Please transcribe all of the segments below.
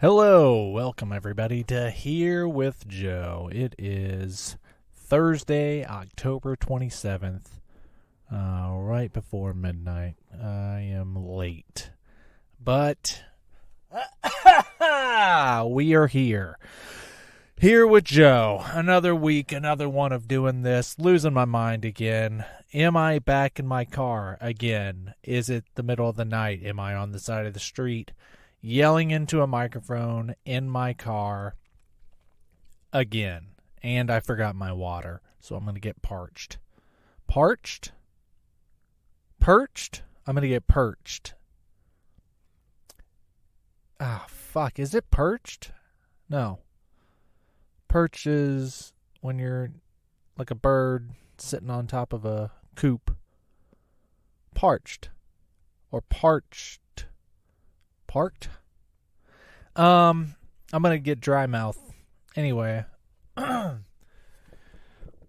Hello, welcome everybody to Here with Joe. It is Thursday, October 27th, right before midnight. I am late, but we are here. Here with Joe. Another week, another one of doing this, losing my mind again. Am I back in my car again? Is it the middle of the night? Am I on the side of the street? Yelling into a microphone in my car again. And I forgot my water, so I'm going to get parched. Parched? Perched? I'm going to get perched. Ah, fuck. Is it perched? No. Perch is when you're like a bird sitting on top of a coop. Parched. Or parched. Parked? I'm going to get dry mouth. Anyway.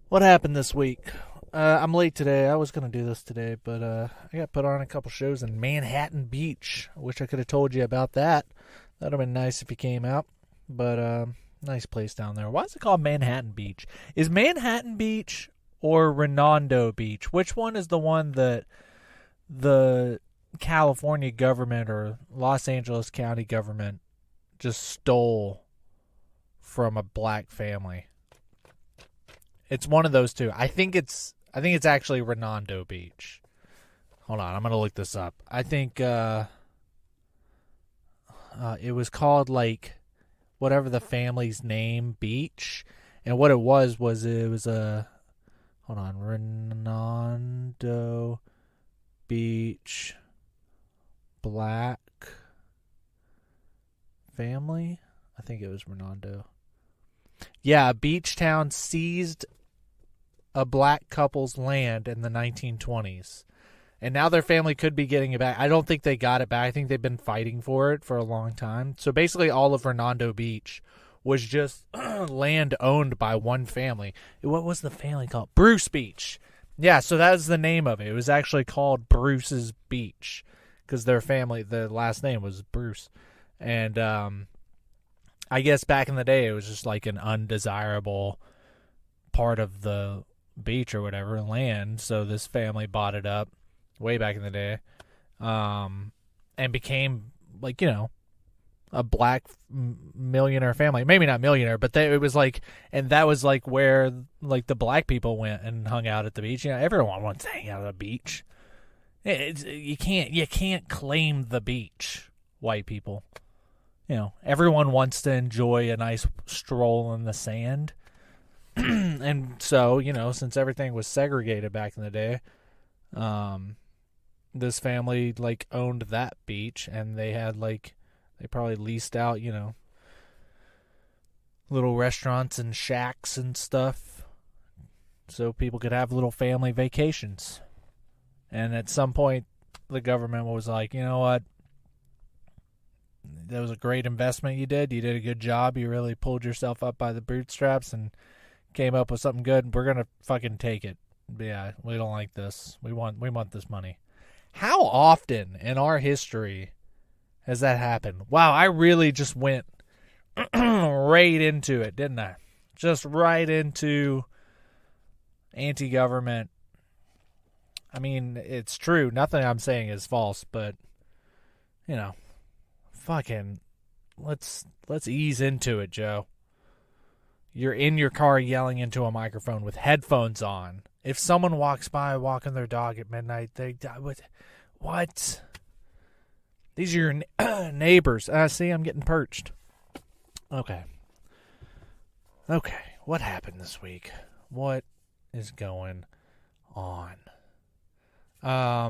What happened this week? I'm late today. I was going to do this today, but I got put on a couple shows in Manhattan Beach. I wish I could have told you about that. That would have been nice if you came out. But nice place down there. Why is it called Manhattan Beach? Is Manhattan Beach or Redondo Beach? Which one is the one that the California government or Los Angeles County government just stole from a black family? It's one of those two. I think it's actually Redondo Beach. Hold on, I'm gonna look this up. I think it was called like whatever the family's name, Beach, and what it was a hold on, Redondo Beach black family. I think it was Redondo. Yeah, a beach town seized a black couple's land in the 1920s. And now their family could be getting it back. I don't think they got it back. I think they've been fighting for it for a long time. So basically all of Redondo Beach was just land owned by one family. What was the family called? Bruce Beach. Yeah, so that was the name of it. It was actually called Bruce's Beach because their family, the last name was Bruce. And I guess back in the day it was just like an undesirable part of the beach or whatever, land. So this family bought it up way back in the day and became like, you know, a black millionaire family. Maybe not millionaire, but it was like, and that was like where like the black people went and hung out at the beach. You know, everyone wants to hang out at the beach. You can't claim the beach, white people. You know, everyone wants to enjoy a nice stroll in the sand. And so, you know, since everything was segregated back in the day, this family like owned that beach, and they had like, they probably leased out, you know, little restaurants and shacks and stuff so people could have little family vacations. And at some point, the government was like, you know what? That was a great investment you did. You did a good job. You really pulled yourself up by the bootstraps and came up with something good. We're going to fucking take it. But yeah, we don't like this. We want this money. How often in our history has that happened? Wow, I really just went right into it, didn't I? Just right into anti-government. I mean, it's true. Nothing I'm saying is false, but, you know, fucking, let's ease into it, Joe. You're in your car yelling into a microphone with headphones on. If someone walks by walking their dog at midnight, they die. What? These are your neighbors. See, I'm getting perched. Okay. What happened this week? What is going on? I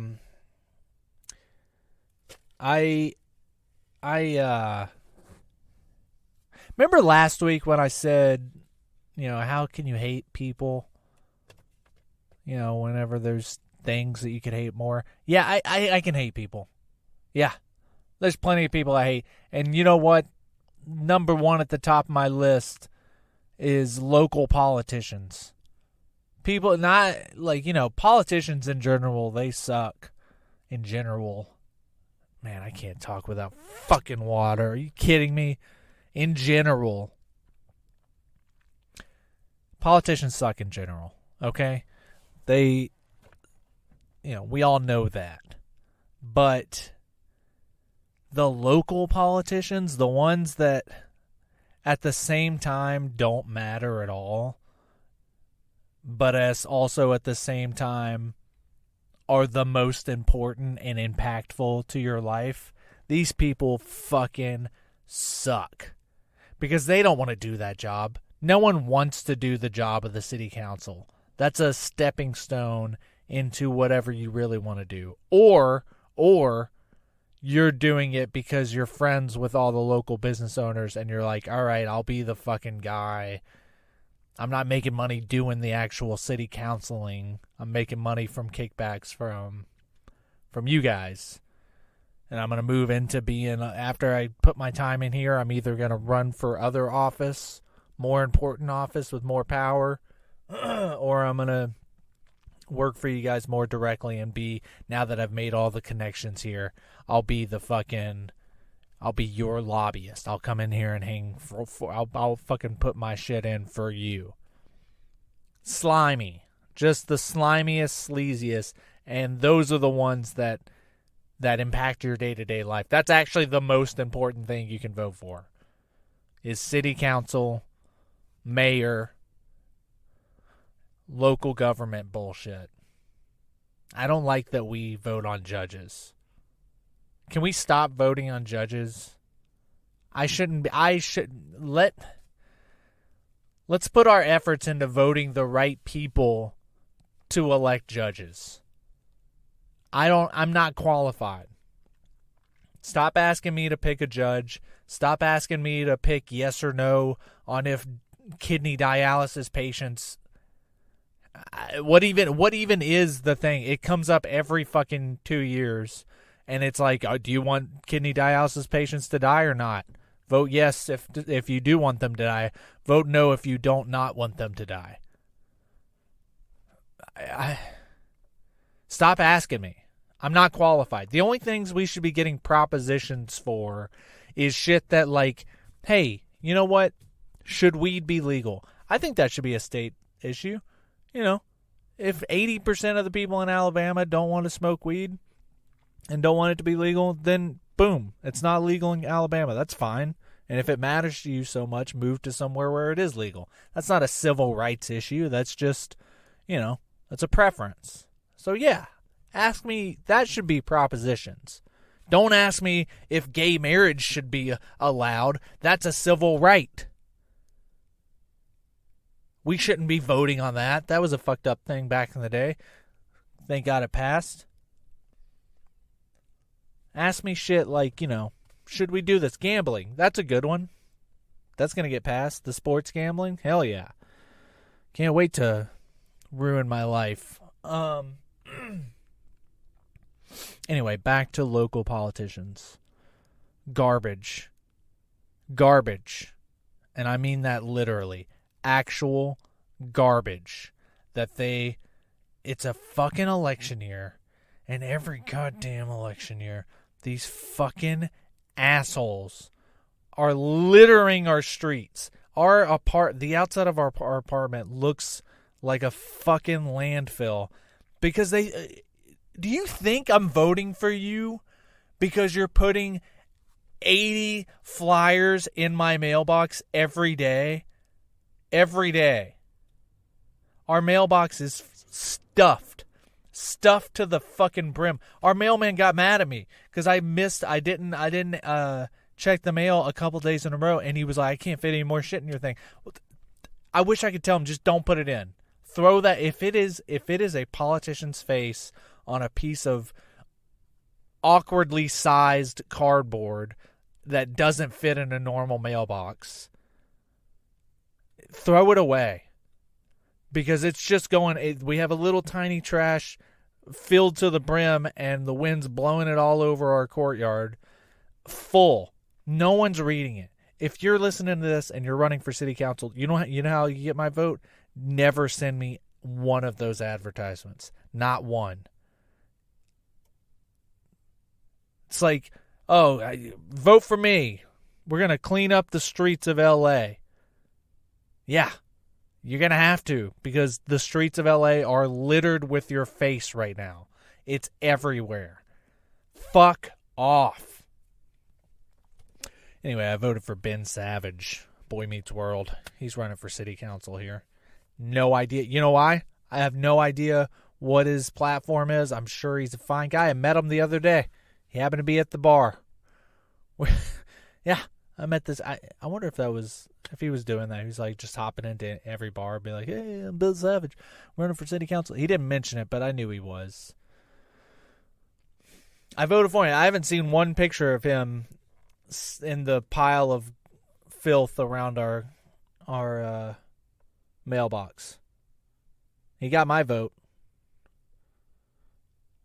remember last week when I said, you know, how can you hate people? You know, whenever there's things that you could hate more. Yeah, I can hate people. Yeah, there's plenty of people I hate. And you know what? Number one at the top of my list is local politicians. People, not like, you know, politicians in general, they suck in general. Man, I can't talk without fucking water. Are you kidding me? In general, politicians suck in general, okay? They, we all know that. But the local politicians, the ones that at the same time don't matter at all, but as also at the same time are the most important and impactful to your life, these people fucking suck. Because they don't want to do that job. No one wants to do the job of the city council. That's a stepping stone into whatever you really want to do. Or you're doing it because you're friends with all the local business owners and you're like, all right, I'll be the fucking guy. I'm not making money doing the actual city counseling. I'm making money from kickbacks from you guys. And I'm going to move into being, after I put my time in here, I'm either going to run for other office, more important office with more power, or I'm going to work for you guys more directly and be, now that I've made all the connections here, I'll be your lobbyist. I'll come in here and hang I'll fucking put my shit in for you. Slimy. Just the slimiest, sleaziest. And those are the ones that impact your day-to-day life. That's actually the most important thing you can vote for. Is city council, mayor, local government bullshit. I don't like that we vote on judges. Can we stop voting on judges? Let's put our efforts into voting the right people to elect judges. I'm not qualified. Stop asking me to pick a judge. Stop asking me to pick yes or no on if kidney dialysis patients. What even is the thing? It comes up every fucking 2 years. And it's like, do you want kidney dialysis patients to die or not? Vote yes if you do want them to die. Vote no if you don't not want them to die. Stop asking me. I'm not qualified. The only things we should be getting propositions for is shit that like, hey, you know what? Should weed be legal? I think that should be a state issue. If 80% of the people in Alabama don't want to smoke weed and don't want it to be legal, then boom, it's not legal in Alabama. That's fine. And if it matters to you so much, move to somewhere where it is legal. That's not a civil rights issue. That's just, that's a preference. So yeah, ask me, that should be propositions. Don't ask me if gay marriage should be allowed. That's a civil right. We shouldn't be voting on that. That was a fucked up thing back in the day. Thank God it passed. Ask me shit like, should we do this? Gambling. That's a good one. That's going to get passed. The sports gambling. Hell yeah. Can't wait to ruin my life. Anyway, back to local politicians. Garbage. Garbage. And I mean that literally. Actual garbage. It's a fucking election year. And every goddamn election year, these fucking assholes are littering our streets. The outside of our apartment looks like a fucking landfill because do you think I'm voting for you because you're putting 80 flyers in my mailbox every day? Every day. Our mailbox is stuffed to the fucking brim. Our mailman got mad at me because I didn't check the mail a couple days in a row, and he was like, I can't fit any more shit in your thing. I wish I could tell him, just don't put it in. Throw that, if it is a politician's face on a piece of awkwardly sized cardboard that doesn't fit in a normal mailbox, throw it away. Because it's just we have a little tiny trash filled to the brim and the wind's blowing it all over our courtyard full. No one's reading it. If you're listening to this and you're running for city council, you know how you get my vote? Never send me one of those advertisements. Not one. It's like, vote for me. We're going to clean up the streets of L.A. Yeah, you're going to have to, because the streets of L.A. are littered with your face right now. It's everywhere. Fuck off. Anyway, I voted for Ben Savage, Boy Meets World. He's running for city council here. No idea. You know why? I have no idea what his platform is. I'm sure he's a fine guy. I met him the other day. He happened to be at the bar. Yeah, I met this. I wonder if he was doing that. He was like just hopping into every bar, be like, "Hey, I'm Bill Savage, running for city council." He didn't mention it, but I knew he was. I voted for him. I haven't seen one picture of him in the pile of filth around our mailbox. He got my vote.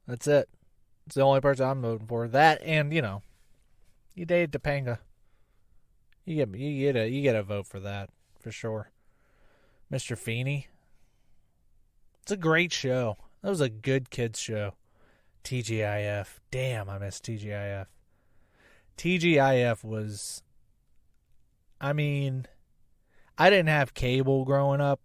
That's it. It's the only person I'm voting for. That, and you dated Topanga. You get a vote for that for sure. Mr. Feeney. It's a great show. That was a good kids show. TGIF. Damn, I miss TGIF. TGIF was, I didn't have cable growing up.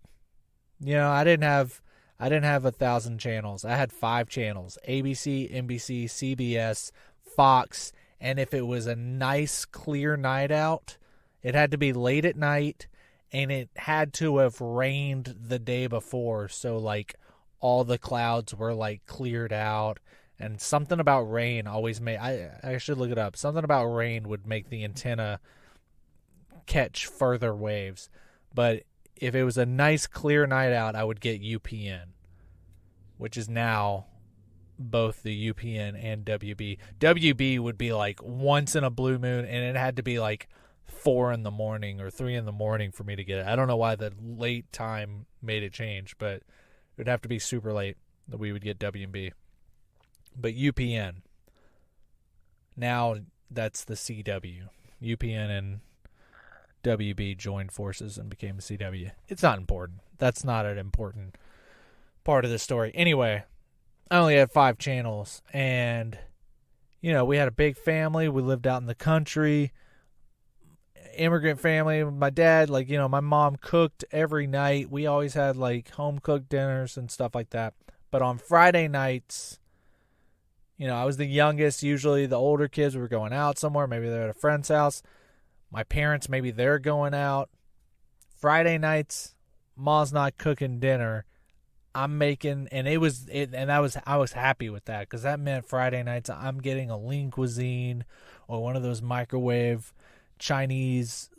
I didn't have 1,000 channels. I had 5 channels: ABC, NBC, CBS, Fox, and if it was a nice clear night out, it had to be late at night, and it had to have rained the day before, so like all the clouds were like cleared out. And something about rain always made, I should look it up. Something about rain would make the antenna catch further waves. But if it was a nice clear night out, I would get UPN, which is now both the UPN and WB. WB would be like once in a blue moon, and it had to be like 4 in the morning or 3 in the morning for me to get it. I don't know why the late time made it change, but it would have to be super late that we would get WB. But UPN, now that's the CW. UPN and WB joined forces and became the CW. It's not important. That's not an important part of the story. Anyway, I only had 5 channels, and we had a big family. We lived out in the country, immigrant family. My dad, my mom cooked every night. We always had home cooked dinners and stuff like that. But on Friday nights, I was the youngest. Usually the older kids were going out somewhere. Maybe they're at a friend's house. My parents, maybe they're going out. Friday nights, Ma's not cooking dinner. I'm making, and I was happy with that, because that meant Friday nights I'm getting a lean cuisine or one of those microwave Chinese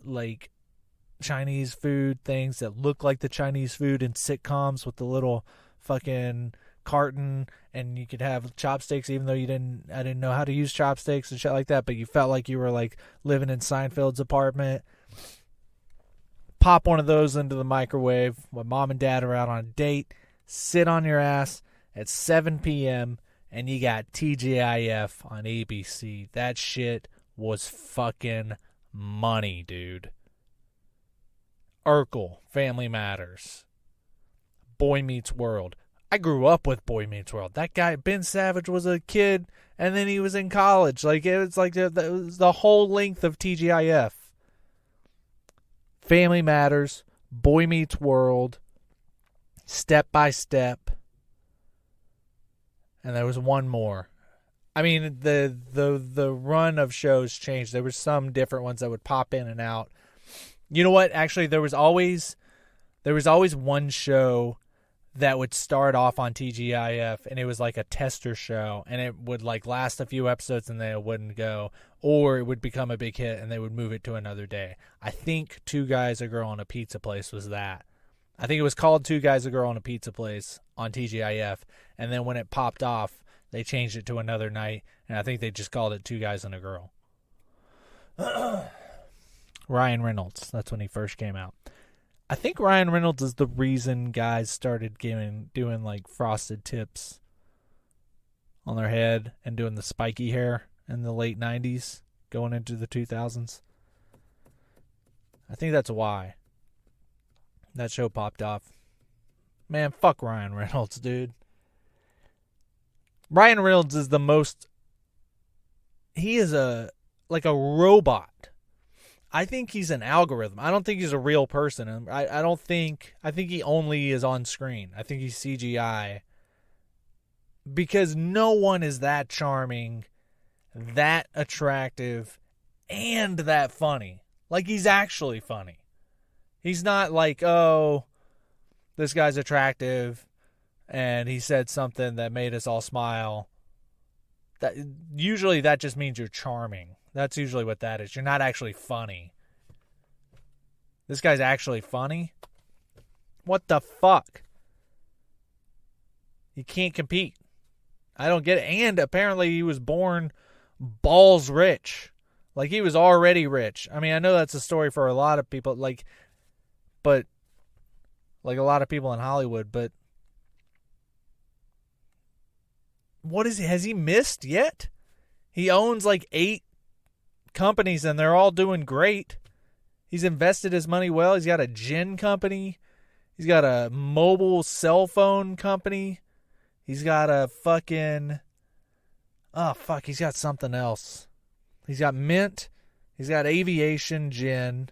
food things that look like the Chinese food in sitcoms with the little fucking carton, and you could have chopsticks even though I didn't know how to use chopsticks and shit like that, but you felt like you were living in Seinfeld's apartment. Pop one of those into the microwave when mom and dad are out on a date. Sit on your ass at 7 p.m. and you got TGIF on ABC. That shit was fucking money, dude. Urkel, Family Matters, Boy Meets World. I grew up with Boy Meets World. That guy, Ben Savage, was a kid, and then he was in college. It was it was the whole length of TGIF. Family Matters, Boy Meets World, Step by Step, and there was one more. The run of shows changed. There were some different ones that would pop in and out. You know what? Actually, there was always one show that would start off on TGIF, and it was like a tester show, and it would last a few episodes and then it wouldn't go, or it would become a big hit and they would move it to another day. I think Two Guys, a Girl, and a Pizza Place was that. I think it was called Two Guys, a Girl, and a Pizza Place on TGIF, and then when it popped off, they changed it to another night, and I think they just called it Two Guys and a Girl. Ryan Reynolds, that's when he first came out. I think Ryan Reynolds is the reason guys started doing frosted tips on their head and doing the spiky hair in the late 90s going into the 2000s. I think that's why that show popped off. Man, fuck Ryan Reynolds, dude. Ryan Reynolds is the most he is like a robot. I think he's an algorithm. I don't think he's a real person. And I think he only is on screen. I think he's CGI because no one is that charming, that attractive, and that funny. Like, he's actually funny. He's not like, oh, this guy's attractive and he said something that made us all smile. Usually that just means you're charming. That's usually what that is. You're not actually funny. This guy's actually funny? What the fuck? You can't compete. I don't get it. And apparently he was born balls rich. Like, he was already rich. I mean, I know that's a story for a lot of people, but a lot of people in Hollywood, but has he missed yet? He owns like 8 companies and they're all doing great. He's invested his money well. He's got a gin company. He's got a mobile cell phone company. He's got a fucking... Oh, fuck. He's got something else. He's got Mint. He's got Aviation Gin.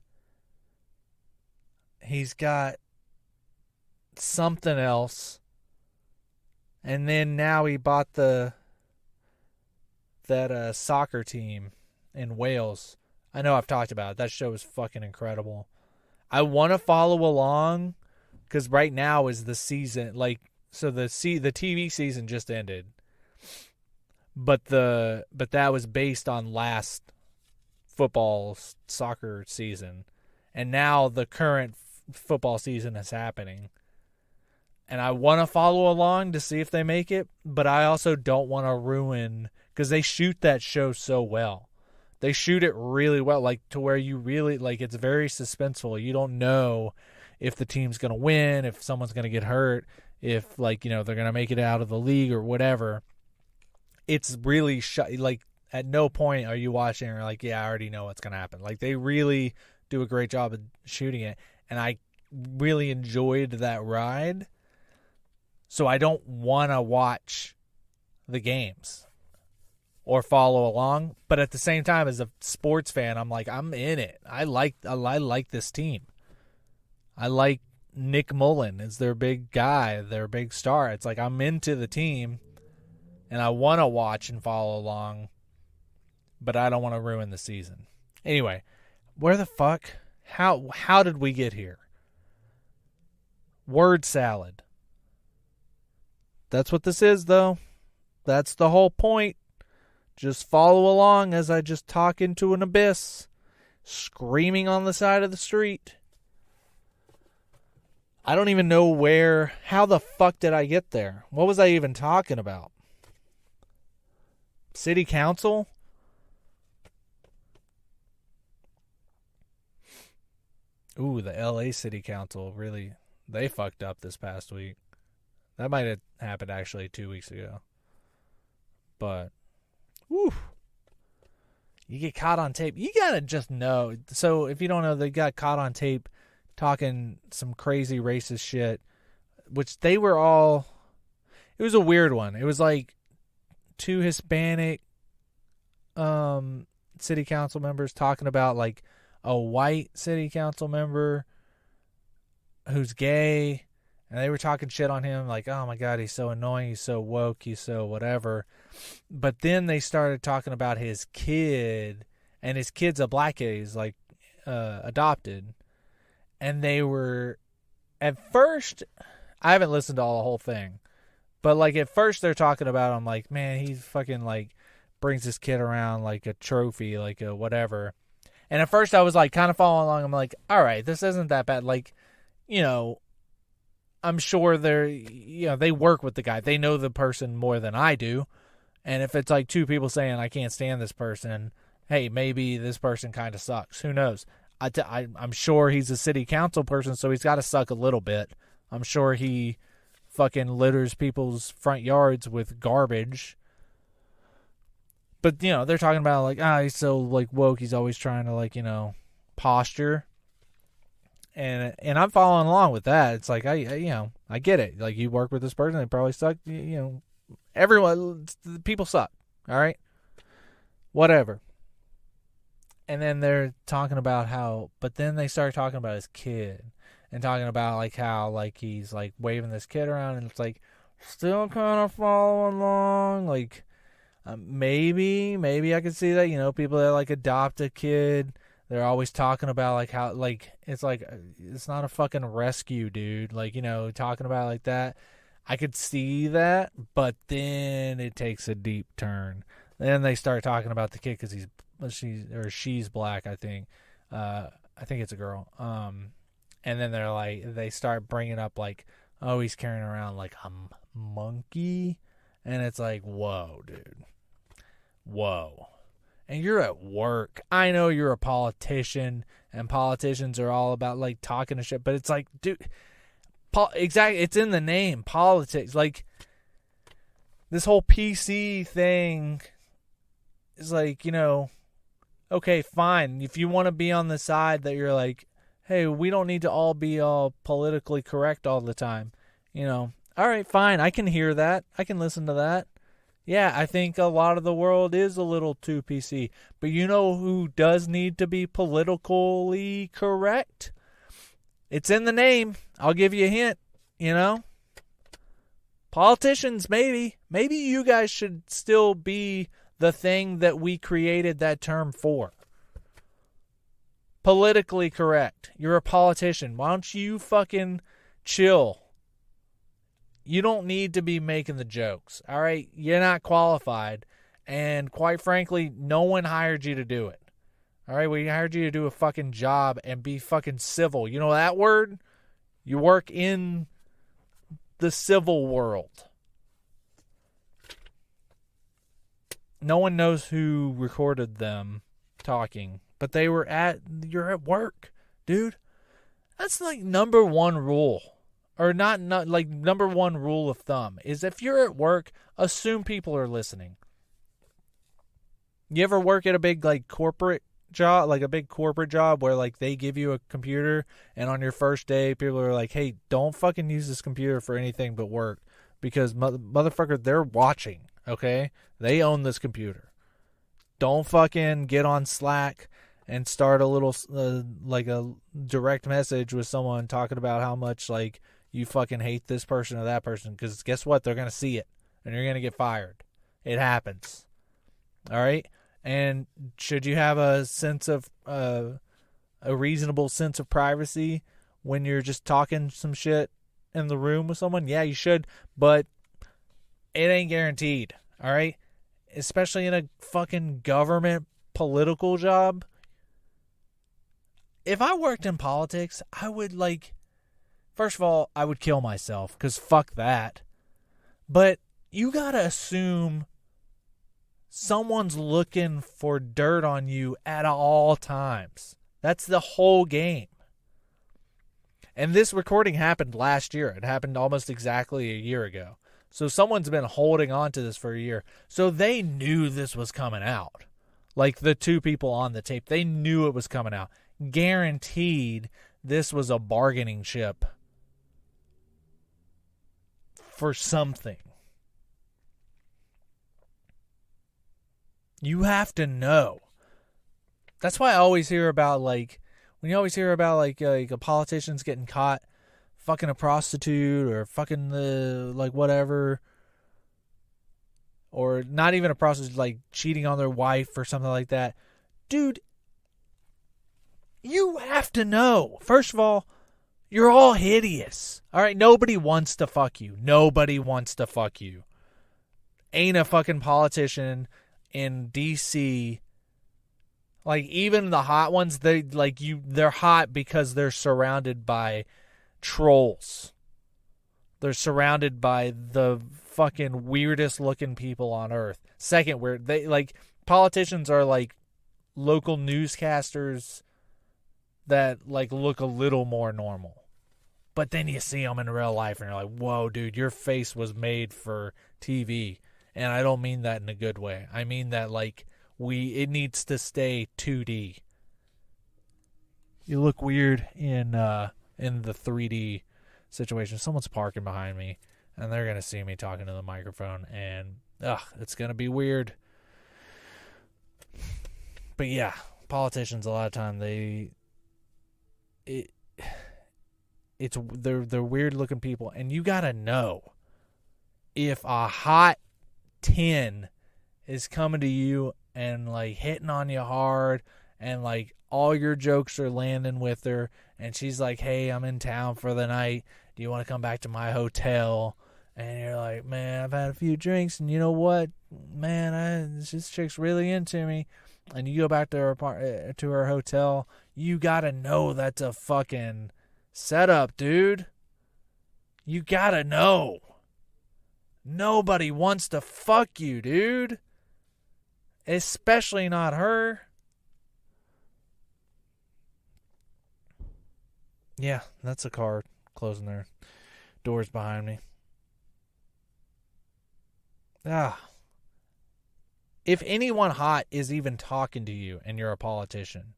He's got something else. And then now he bought that soccer team in Wales. I know I've talked about it. That show is fucking incredible. I want to follow along because right now is the season. So the TV season just ended, but that was based on last soccer season, and now the current football season is happening. And I want to follow along to see if they make it, but I also don't want to ruin, because they shoot that show so well. They shoot it really well, like to where you really, like, it's very suspenseful. You don't know if the team's going to win, if someone's going to get hurt, if, like, they're going to make it out of the league or whatever. It's really, like, at no point are you watching and you're like, yeah, I already know what's going to happen. Like, they really do a great job of shooting it, and I really enjoyed that ride. So I don't want to watch the games or follow along, but at the same time, as a sports fan, I'm like, I'm in it. I like this team. I like Nick Mullen is their big guy, their big star. It's like I'm into the team, and I want to watch and follow along, but I don't want to ruin the season. Anyway, where the fuck? How did we get here? Word salad. That's what this is, though. That's the whole point. Just follow along as I just talk into an abyss, screaming on the side of the street. I don't even know how the fuck did I get there? What was I even talking about? City Council? Ooh, the LA City Council, really, they fucked up this past week. That might have happened actually 2 weeks ago. But, whew. You get caught on tape. You gotta just know. So, if you don't know, they got caught on tape talking some crazy racist shit, which they were all... It was a weird one. It was like 2 Hispanic city council members talking about, like, a white city council member who's gay, and they were talking shit on him, like, oh my God, he's so annoying, he's so woke, he's so whatever. But then they started talking about his kid, and his kid's a black kid, he's like adopted. And they were, at first, I haven't listened to the whole thing, but like at first they're talking about him like, man, he fucking like brings his kid around like a trophy, like a whatever. And at first I was like kind of following along. I'm like, all right, this isn't that bad. Like, I'm sure they work with the guy. They know the person more than I do. And if it's like 2 people saying, I can't stand this person, hey, maybe this person kind of sucks. Who knows? I'm sure he's a city council person, so he's got to suck a little bit. I'm sure he fucking litters people's front yards with garbage. But, they're talking about, like, he's so, like, woke. He's always trying to, like, posture. And I'm following along with that. It's like, I get it. Like, you work with this person, they probably suck. Everyone, people suck. All right? Whatever. And then they're talking about how, but then they start talking about his kid and talking about like how like he's like waving this kid around, and it's like still kind of following along. Like maybe I could see that. You know, people that like adopt a kid, they're always talking about like how like it's not a fucking rescue, dude. Like, you know, talking about it like that. I could see that, but then it takes a deep turn. Then they start talking about the kid because she's black, I think. I think it's a girl. And then they start bringing up like, oh, he's carrying around like a monkey, and it's like, whoa, dude, whoa. And you're at work. I know you're a politician, and politicians are all about like talking to shit, but it's like, dude, exactly, it's in the name, politics. Like this whole PC thing is like, you know, okay, fine. If you want to be on the side that you're like, hey, we don't need to all be all politically correct all the time, you know, all right, fine. I can hear that. I can listen to that. Yeah, I think a lot of the world is a little too PC. But you know who does need to be politically correct? It's in the name. I'll give you a hint, you know? Politicians, maybe. Maybe you guys should still be the thing that we created that term for. Politically correct. You're a politician. Why don't you fucking chill? You don't need to be making the jokes, all right? You're not qualified, and quite frankly, no one hired you to do it, all right? We hired you to do a fucking job and be fucking civil. You know that word? You work in the civil world. No one knows who recorded them talking, but you're at work, dude. That's like number one rule. Or not like number one rule of thumb is if you're at work, assume people are listening. You ever work at a big like corporate job, like a big corporate job where like they give you a computer and on your first day people are like, hey, don't fucking use this computer for anything but work because motherfucker, they're watching, okay? They own this computer. Don't fucking get on Slack and start a little like a direct message with someone talking about how much like you fucking hate this person or that person, because guess what? They're going to see it, and you're going to get fired. It happens. All right? And should you have a sense of, a reasonable sense of privacy when you're just talking some shit in the room with someone? Yeah, you should, but it ain't guaranteed. All right? Especially in a fucking government political job. If I worked in politics, I would like... First of all, I would kill myself because fuck that. But you got to assume someone's looking for dirt on you at all times. That's the whole game. And this recording happened last year. It happened almost exactly a year ago. So someone's been holding on to this for a year. So they knew this was coming out. Like the two people on the tape, they knew it was coming out. Guaranteed this was a bargaining chip for something. You have to know. That's why I always hear about like when you always hear about like a politician's getting caught fucking a prostitute or fucking the like whatever, or not even a prostitute, like cheating on their wife or something like that. Dude, you have to know. First of all, you're all hideous. All right, nobody wants to fuck you. Nobody wants to fuck you. Ain't a fucking politician in DC. Like even the hot ones, they're hot because they're surrounded by trolls. They're surrounded by the fucking weirdest looking people on earth. Second, where they like politicians are like local newscasters that like look a little more normal. But then you see them in real life and you're like, whoa, dude, your face was made for TV. And I don't mean that in a good way. I mean that like it needs to stay 2D. You look weird in the 3D situation. Someone's parking behind me and they're going to see me talking to the microphone and it's going to be weird. But yeah, politicians a lot of time they're weird looking people, and you gotta know if a hot 10 is coming to you and like hitting on you hard, and like all your jokes are landing with her, and she's like, hey, I'm in town for the night, do you want to come back to my hotel? And you're like, man, I've had a few drinks, and you know what, man, this chick's really into me. And you go back to her hotel, you gotta know that's a fucking setup, dude. You gotta know. Nobody wants to fuck you, dude. Especially not her. Yeah, that's a car closing their doors behind me. If anyone hot is even talking to you and you're a politician,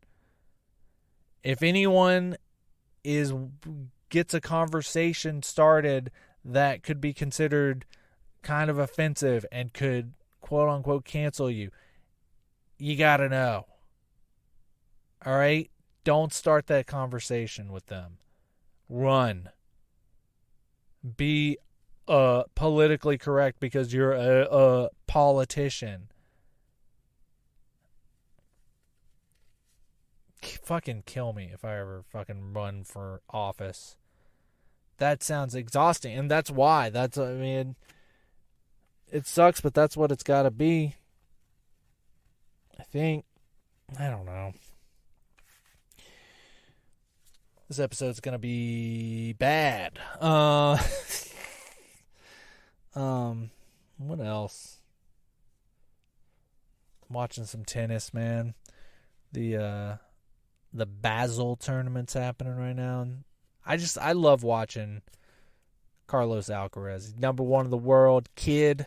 if anyone gets a conversation started that could be considered kind of offensive and could quote unquote cancel you, you gotta know. All right? Don't start that conversation with them. Run. Be politically correct because you're a politician. Fucking kill me if I ever fucking run for office. That sounds exhausting, and that's why. It sucks, but that's what it's got to be. I think. I don't know. This episode's going to be bad. What else? I'm watching some tennis, man. The Basel tournament's happening right now. I love watching Carlos Alcaraz. Number 1 in the world, kid,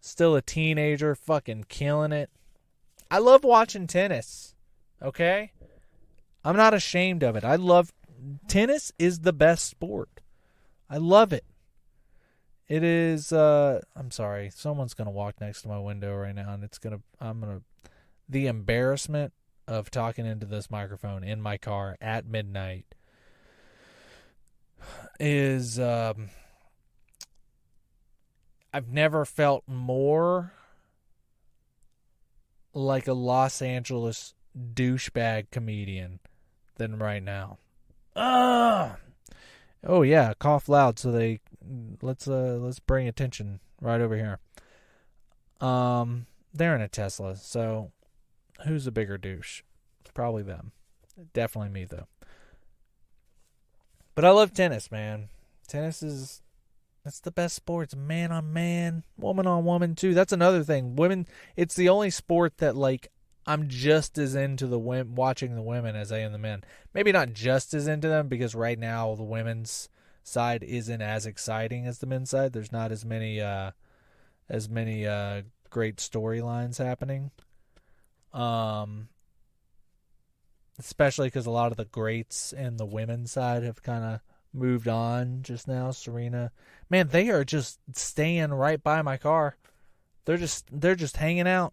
still a teenager, fucking killing it. I love watching tennis. Okay? I'm not ashamed of it. Tennis is the best sport. I love it. It is I'm sorry. Someone's going to walk next to my window right now, and the embarrassment of talking into this microphone in my car at midnight is I've never felt more like a Los Angeles douchebag comedian than right now. Oh yeah, cough loud so let's bring attention right over here. They're in a Tesla, so who's a bigger douche? Probably them. Definitely me, though. But I love tennis, man. That's the best sport. It's man on man, woman on woman, too. That's another thing. Women, it's the only sport that, like, I'm just as into watching the women as I am the men. Maybe not just as into them, because right now the women's side isn't as exciting as the men's side. There's not as many great storylines happening. Especially because a lot of the greats in the women's side have kind of moved on just now. Serena, man, they are just staying right by my car. They're just hanging out.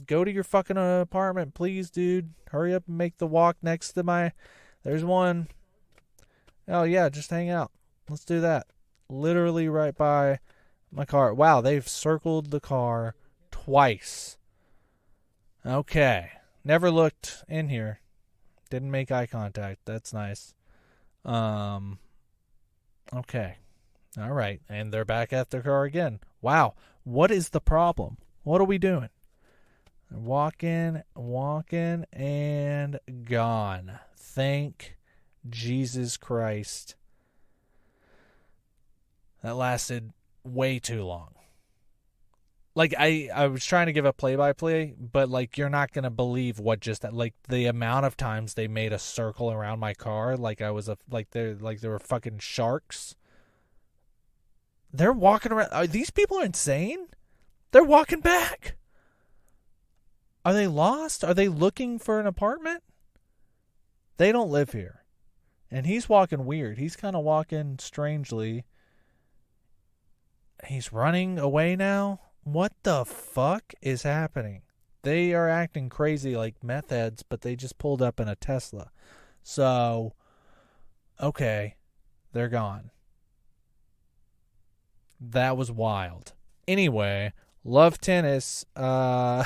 Go to your fucking apartment, please, dude. Hurry up and make the walk next to there's one. Oh yeah, just hang out. Let's do that. Literally right by my car. Wow, they've circled the car twice. Okay. Never looked in here. Didn't make eye contact. That's nice. Okay. All right. And they're back at their car again. Wow. What is the problem? What are we doing? Walking, and gone. Thank Jesus Christ. That lasted way too long. Like, I was trying to give a play-by-play, but, like, you're not going to believe what just that. Like, the amount of times they made a circle around my car, like I was they were fucking sharks. They're walking around. These people are insane? They're walking back. Are they lost? Are they looking for an apartment? They don't live here. And he's walking weird. He's kind of walking strangely. He's running away now. What the fuck is happening? They are acting crazy like meth heads, but they just pulled up in a Tesla. So, okay, they're gone. That was wild. Anyway, love tennis. Yeah,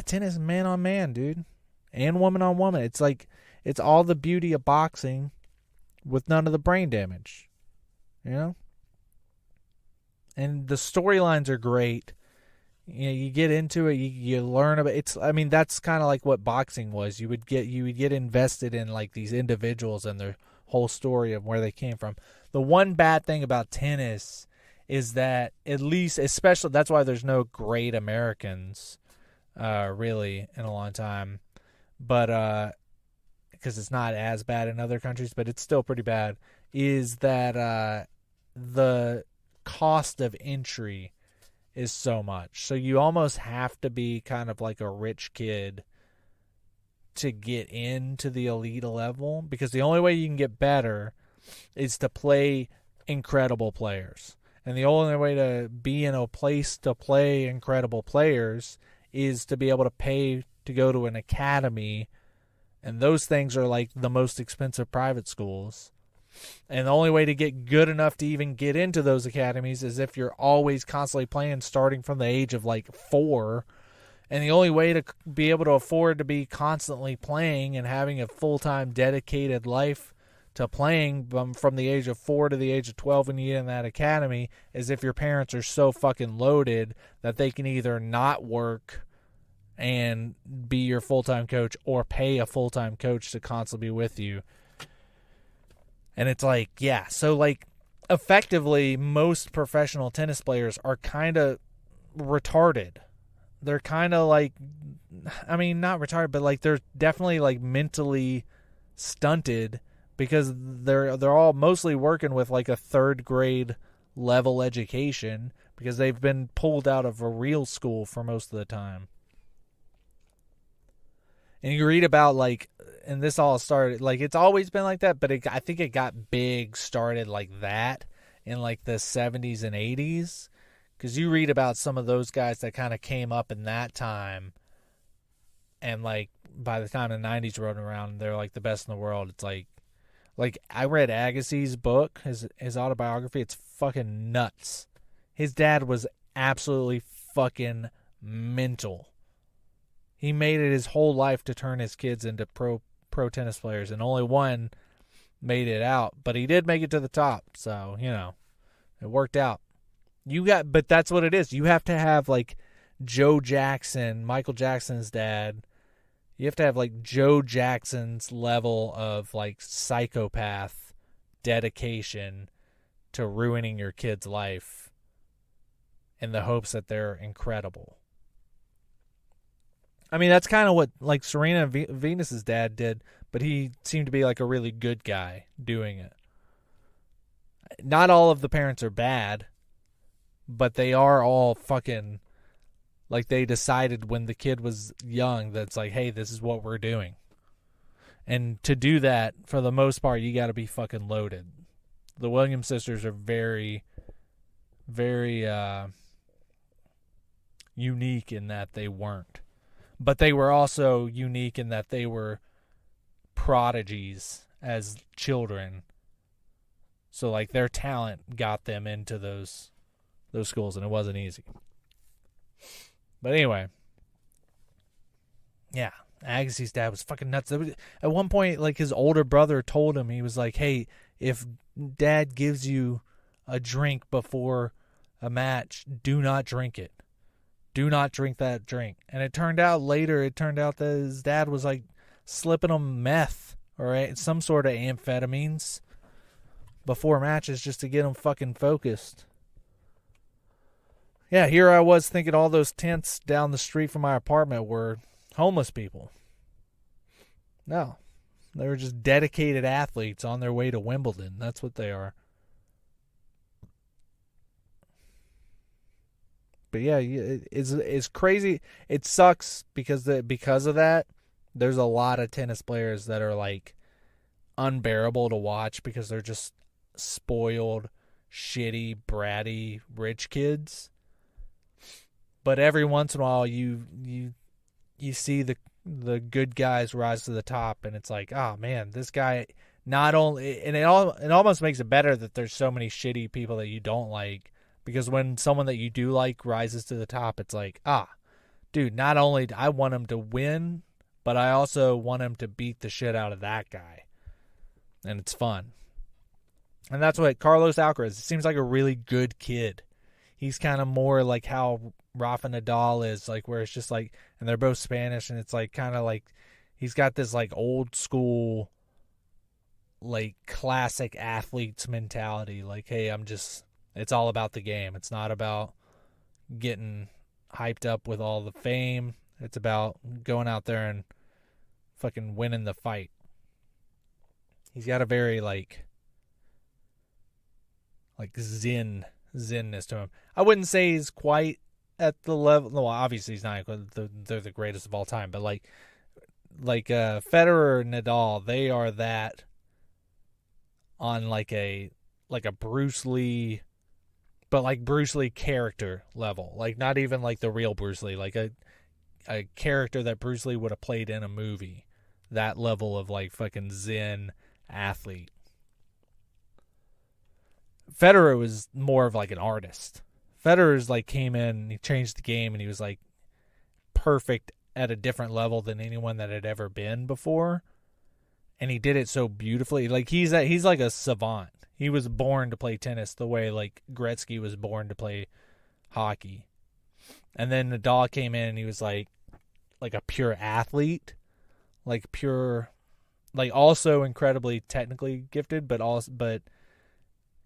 tennis man on man, dude. And woman on woman. It's like, it's all the beauty of boxing with none of the brain damage. You know? And the storylines are great. You know, you get into it, you learn about it's. I mean, that's kind of like what boxing was. You would get invested in like these individuals and their whole story of where they came from. The one bad thing about tennis is that, at least, especially, that's why there's no great Americans, really, in a long time. But because it's not as bad in other countries, but it's still pretty bad. Is that the cost of entry is so much. So you almost have to be kind of like a rich kid to get into the elite level, because the only way you can get better is to play incredible players. And the only way to be in a place to play incredible players is to be able to pay to go to an academy. And those things are like the most expensive private schools. And the only way to get good enough to even get into those academies is if you're always constantly playing, starting from the age of like 4. And the only way to be able to afford to be constantly playing and having a full-time dedicated life to playing from the age of 4 to the age of 12 when you get in that academy is if your parents are so fucking loaded that they can either not work and be your full-time coach or pay a full-time coach to constantly be with you. And it's like, yeah, so like effectively most professional tennis players are kind of retarded. They're kind of like, I mean, not retarded, but like they're definitely like mentally stunted, because they're all mostly working with like a 3rd grade level education because they've been pulled out of a real school for most of the time. And you read about like, and this all started, like it's always been like that, but I think it got big, started like that in like the 70s and 80s. Because you read about some of those guys that kind of came up in that time. And like by the time the 90s rolled around, they're like the best in the world. It's like I read Agassi's book, his autobiography. It's fucking nuts. His dad was absolutely fucking mental. He made it his whole life to turn his kids into pro tennis players, and only one made it out. But he did make it to the top, so, you know, it worked out. But that's what it is. You have to have, like, Joe Jackson, Michael Jackson's dad. You have to have, like, Joe Jackson's level of, like, psychopath dedication to ruining your kid's life in the hopes that they're incredible. I mean, that's kind of what like Serena Venus's dad did, but he seemed to be like a really good guy doing it. Not all of the parents are bad, but they are all fucking, like, they decided when the kid was young that's like, hey, this is what we're doing. And to do that, for the most part, you got to be fucking loaded. The Williams sisters are very, very unique in that they weren't. But they were also unique in that they were prodigies as children. So, like, their talent got them into those schools, and it wasn't easy. But anyway, yeah, Agassi's dad was fucking nuts. At one point, like, his older brother told him, he was like, hey, if dad gives you a drink before a match, do not drink it. Do not drink that drink. And it turned out that his dad was like slipping him meth or some sort of amphetamines before matches just to get him fucking focused. Yeah, here I was thinking all those tents down the street from my apartment were homeless people. No, they were just dedicated athletes on their way to Wimbledon. That's what they are. But yeah, it's crazy. It sucks because of that. There's a lot of tennis players that are like unbearable to watch because they're just spoiled, shitty, bratty, rich kids. but every once in a while you see the good guys rise to the top, and it's like, oh man, this guy not only, and it almost makes it better that there's so many shitty people that you don't like, because when someone that you do like rises to the top, it's like, dude, not only do I want him to win, but I also want him to beat the shit out of that guy, and it's fun. And that's what Carlos Alcaraz, it seems like a really good kid. He's kind of more like how Rafa Nadal is, like, where it's just like, and they're both Spanish, and it's like kind of like he's got this like old school, like classic athletes mentality. Like, hey, it's all about the game. It's not about getting hyped up with all the fame. It's about going out there and fucking winning the fight. He's got a very like zenness to him. I wouldn't say he's quite at the level. Well, obviously he's not. They're the greatest of all time. But like Federer, Nadal, they are that on like a Bruce Lee, but like Bruce Lee character level. Like not even like the real Bruce Lee. Like a character that Bruce Lee would have played in a movie. That level of like fucking zen athlete. Federer was more of like an artist. Federer's like came in, he changed the game, and he was like perfect at a different level than anyone that had ever been before. And he did it so beautifully. Like he's like a savant. He was born to play tennis the way like Gretzky was born to play hockey. And then Nadal came in and he was like a pure athlete, like pure, like also incredibly technically gifted, but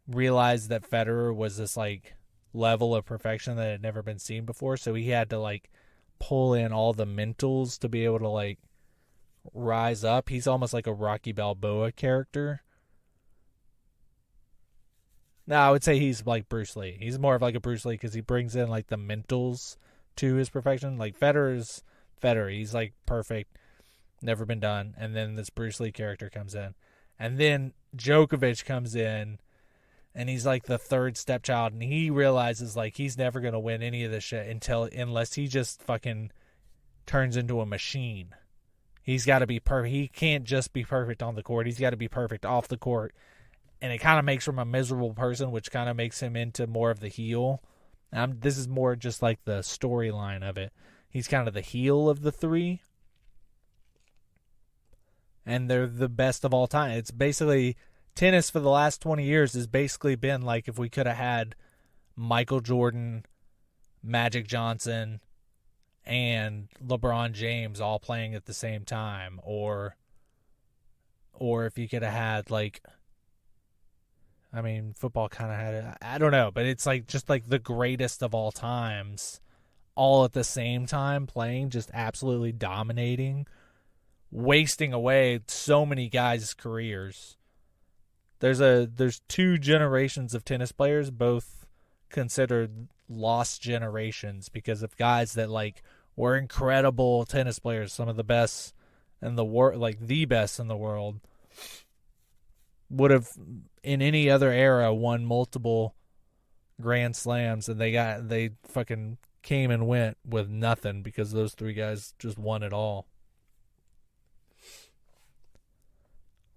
realized that Federer was this like level of perfection that had never been seen before. So he had to like pull in all the mentals to be able to like rise up. He's almost like a Rocky Balboa character. No, I would say he's like Bruce Lee. He's more of like a Bruce Lee because he brings in like the mentals to his perfection. Like Federer's Federer. He's like perfect, never been done. And then this Bruce Lee character comes in. And then Djokovic comes in, and he's like the third stepchild, and he realizes like he's never going to win any of this shit unless he just fucking turns into a machine. He's got to be perfect. He can't just be perfect on the court. He's got to be perfect off the court. And it kind of makes him a miserable person, which kind of makes him into more of the heel. This is more just like the storyline of it. He's kind of the heel of the three. And they're the best of all time. It's basically, tennis for the last 20 years has basically been like if we could have had Michael Jordan, Magic Johnson, and LeBron James all playing at the same time. Or if you could have had like, I mean, football kind of had it. I don't know, but it's like just like the greatest of all times, all at the same time playing, just absolutely dominating, wasting away so many guys' careers. There's two generations of tennis players, both considered lost generations because of guys that like were incredible tennis players, some of the best in the world, like the best in the world. Would have in any other era won multiple Grand Slams, and they fucking came and went with nothing because those three guys just won it all.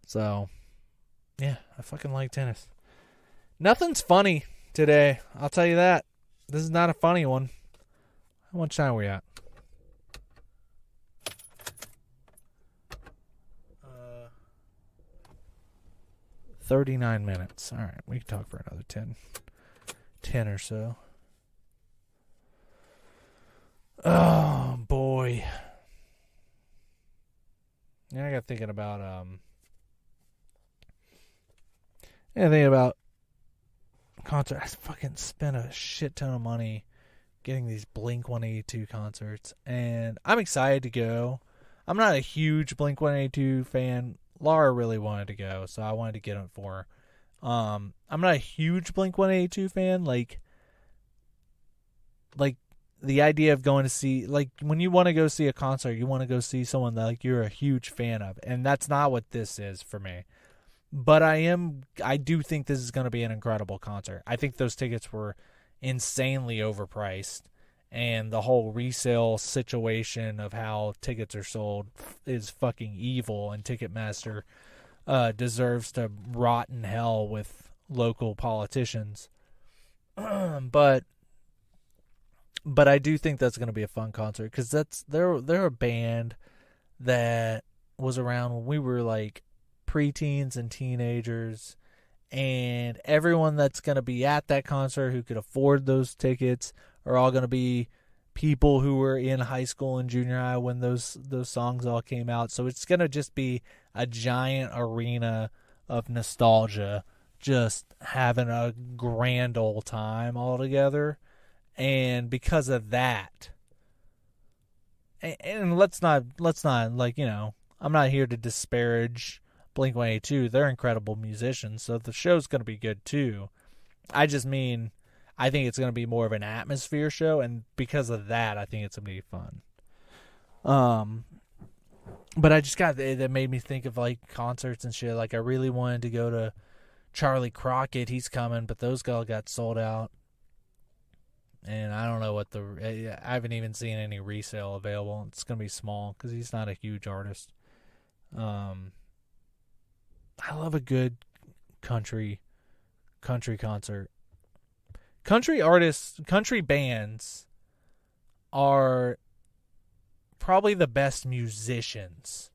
So, yeah, I fucking like tennis. Nothing's funny today, I'll tell you that. This is not a funny one. How much time are we at? 39 minutes. All right, we can talk for another 10 or so. Oh, boy. Yeah, I got thinking about concert. I fucking spent a shit ton of money getting these Blink-182 concerts, and I'm excited to go. I'm not a huge Blink-182 fan. Laura really wanted to go, so I wanted to get it for her. I'm not a huge Blink-182 fan. Like the idea of going to see, like when you want to go see a concert, you want to go see someone that like you're a huge fan of, and that's not what this is for me. But I do think this is going to be an incredible concert. I think those tickets were insanely overpriced, and the whole resale situation of how tickets are sold is fucking evil, and Ticketmaster deserves to rot in hell with local politicians. but I do think that's going to be a fun concert, because they're a band that was around when we were like preteens and teenagers, and everyone that's going to be at that concert who could afford those tickets are all going to be people who were in high school and junior high when those songs all came out. So it's going to just be a giant arena of nostalgia, just having a grand old time all together. And because of that, and let's not like, you know, I'm not here to disparage Blink-182. They're incredible musicians, so the show's going to be good too. I just mean, I think it's going to be more of an atmosphere show, and because of that, I think it's going to be fun. But I just that made me think of like concerts and shit. Like, I really wanted to go to Charlie Crockett. He's coming, but those guys got sold out. And I don't know what I haven't even seen any resale available. It's going to be small because he's not a huge artist. I love a good country concert. Country bands are probably the best musicians.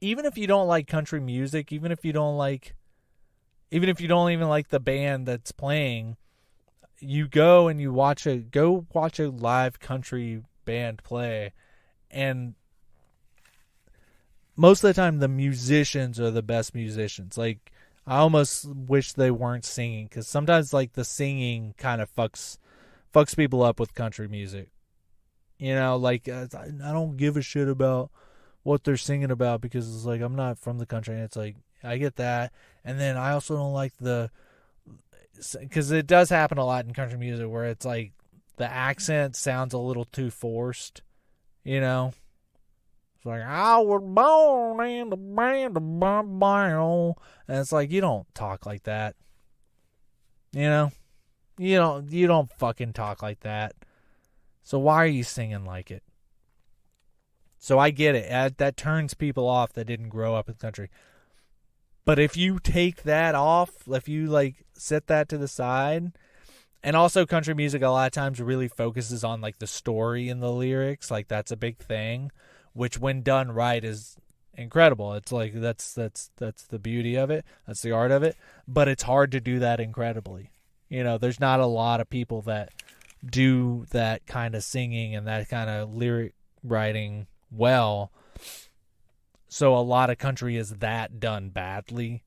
Even if you don't like country music, even if you don't even like the band that's playing, you go and you watch a live country band play, and most of the time the musicians are the best musicians. Like, I almost wish they weren't singing, because sometimes like the singing kind of fucks people up with country music. You know, like, I don't give a shit about what they're singing about, because it's like, I'm not from the country, and it's like, I get that. And then I also don't like because it does happen a lot in country music where it's like the accent sounds a little too forced, you know? It's like, I was born in the band of Bob. And it's like, you don't talk like that. You know? You don't fucking talk like that. So why are you singing like it? So I get it. That turns people off that didn't grow up in the country. But if you take that off, if you like set that to the side, and also country music a lot of times really focuses on like the story in the lyrics, like that's a big thing, which when done right is incredible. It's like that's the beauty of it. That's the art of it. But it's hard to do that incredibly. You know, there's not a lot of people that do that kind of singing and that kind of lyric writing well. So a lot of country is that done badly.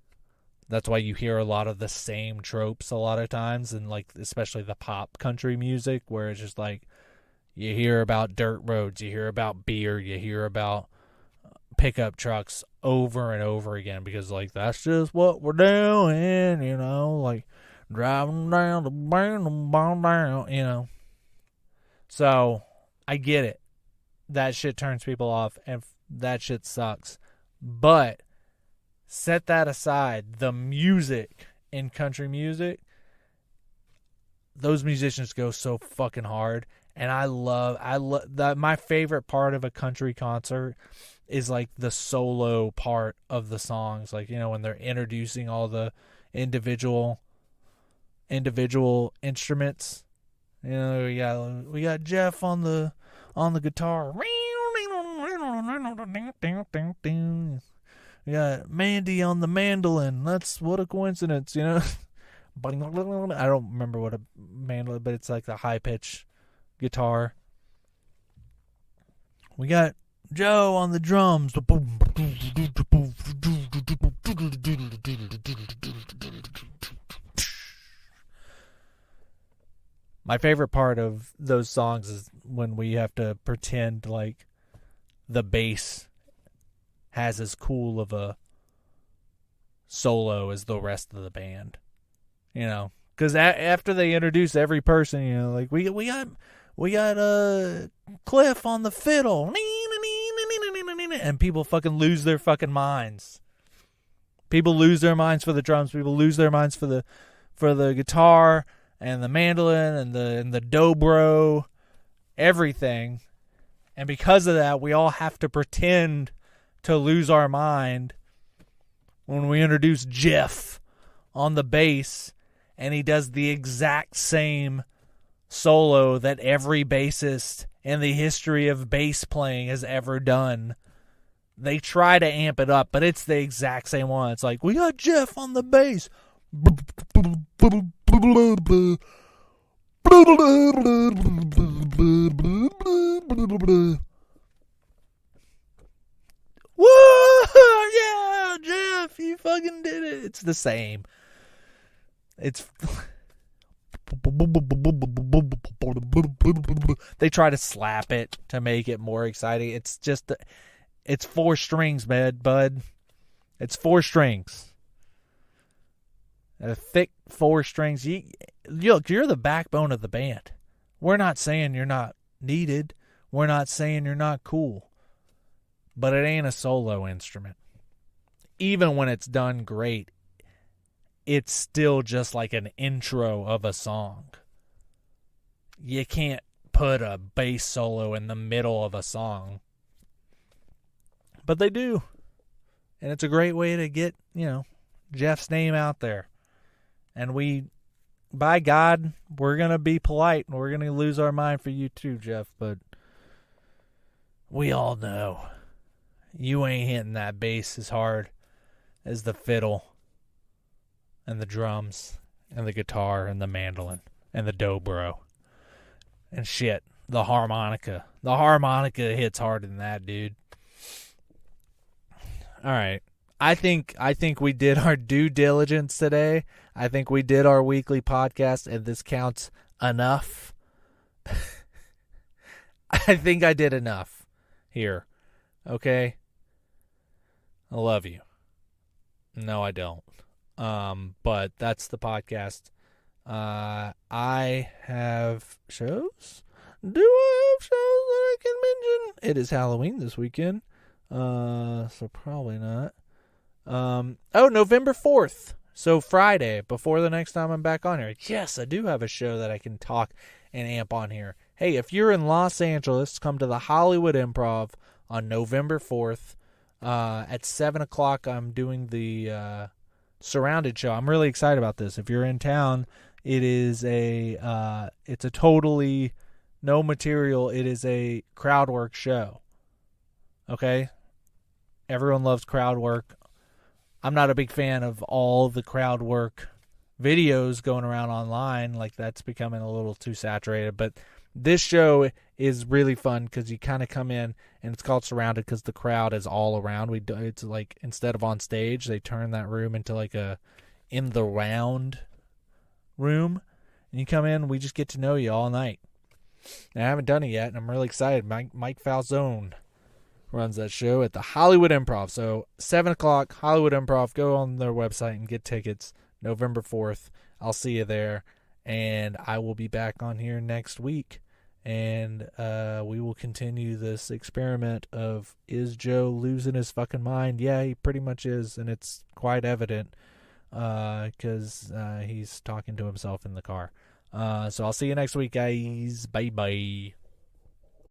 That's why you hear a lot of the same tropes a lot of times, and like especially the pop country music, where it's just like you hear about dirt roads, you hear about beer, you hear about pickup trucks over and over again, because like that's just what we're doing, you know, like driving down the burn down, you know. So I get it. That shit turns people off, and that shit sucks. But set that aside. The music in country music, those musicians go so fucking hard. And I love that. My favorite part of a country concert is like the solo part of the songs. Like, you know, when they're introducing all the individual instruments. You know, we got Jeff on the guitar. We got Mandy on the mandolin. What a coincidence, you know. I don't remember what a mandolin, but it's like the high pitch guitar. We got Joe on the drums. My favorite part of those songs is when we have to pretend like the bass has as cool of a solo as the rest of the band. You know, because after they introduce every person, you know, like we got Cliff on the fiddle, and people fucking lose their fucking minds. People lose their minds for the drums. People lose their minds for the guitar and the mandolin and the dobro, everything. And because of that, we all have to pretend to lose our mind when we introduce Jeff on the bass, and he does the exact same solo that every bassist in the history of bass playing has ever done. They try to amp it up, but it's the exact same one. It's like, we got Jeff on the bass. Whoa! Yeah, Jeff, you fucking did it. It's the same. It's... They try to slap it to make it more exciting. It's just... It's 4 strings, bud. It's 4 strings. A thick 4 strings. Look, you're the backbone of the band. We're not saying you're not needed. We're not saying you're not cool. But it ain't a solo instrument. Even when it's done great, it's still just like an intro of a song. You can't put a bass solo in the middle of a song. But they do. And it's a great way to get, Jeff's name out there. And by God, we're going to be polite and we're going to lose our mind for you too, Jeff. But we all know you ain't hitting that bass as hard as the fiddle and the drums and the guitar and the mandolin and the dobro. And shit, the harmonica. The harmonica hits harder than that, dude. All right. I think we did our due diligence today. I think we did our weekly podcast, and this counts enough. I think I did enough here. Okay? I love you. No, I don't. But that's the podcast. I have shows? Do I have shows that I can mention? It is Halloween this weekend. So probably not. November 4th. So Friday, before the next time I'm back on here. Yes, I do have a show that I can talk and amp on here. Hey, if you're in Los Angeles, come to the Hollywood Improv on November 4th. At 7 o'clock, I'm doing the Surrounded show. I'm really excited about this. If you're in town, it is it's a totally no material. It is a crowd work show. Okay? Everyone loves crowd work. I'm not a big fan of all the crowd work videos going around online. Like, that's becoming a little too saturated. But this show is really fun because you kind of come in, and it's called Surrounded because the crowd is all around. It's like, instead of on stage, they turn that room into like a in the round room. And you come in, we just get to know you all night. And I haven't done it yet, and I'm really excited. Mike Falzone runs that show at the Hollywood Improv. So 7 o'clock, Hollywood Improv. Go on their website and get tickets. November 4th. I'll see you there. And I will be back on here next week. And we will continue this experiment of, is Joe losing his fucking mind? Yeah, he pretty much is. And it's quite evident because he's talking to himself in the car. So I'll see you next week, guys. Bye-bye.